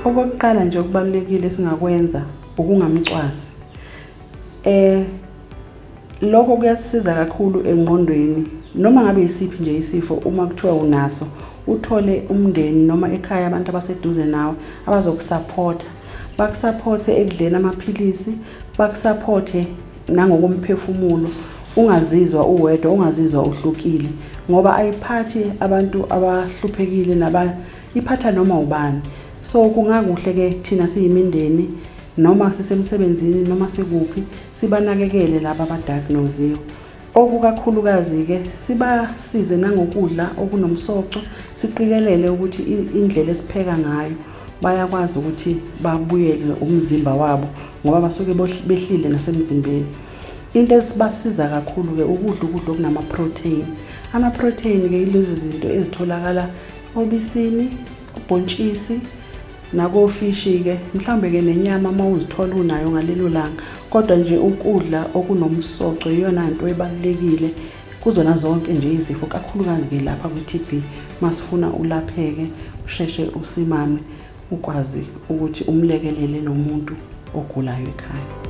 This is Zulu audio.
Okokuqala nje okubalulekile singakwenza ukungamcwasi. Lokho kuyasiza kakhulu engqondweni noma ngabe isiphi nje isifo. Uma kuthiwa unaso, uthole umndeni noma ekhaya abantu abaseduze nawe abazokusupporta, bakusupporte ekudleni amaphilisi, bakusupporte nangokomphefumulo, ungazizwa uwedwa, ungazizwa uhlukile, ngoba ayiphathi abantu abahluphekile iphatha noma ubani. So kungakuhle ke thina siyimindeni noma sisemsebenzini noma sikuphi sibanakekele laba abadiagnosewe. Okukakhulukazi ke sibasize nangokudla okunomsoco, siqikelele ukuthi indlela esipheka ngayo bayakwazi ukuthi babuyele umzimba wabo ngoba basuke behlile nasemzimbeni. Into esibasiza kakhulu ke ukudla okunama-protein. Ama-protein ke ilezi zinto ezitholakala obisini, ubhontshisi nakofishi ke, mhlambe ke nenyama mawuzithola unayo ngalelo langa. Kodwa nje ukudla okunomsoco iyona into ebalekile kuzona zonke nje izifo, kakhulukazi ke lapha ku-TB. Masifuna ulapheke, usheshe usimame, ukwazi ukuthi umlekelele lo muntu ogulayo ekhaya.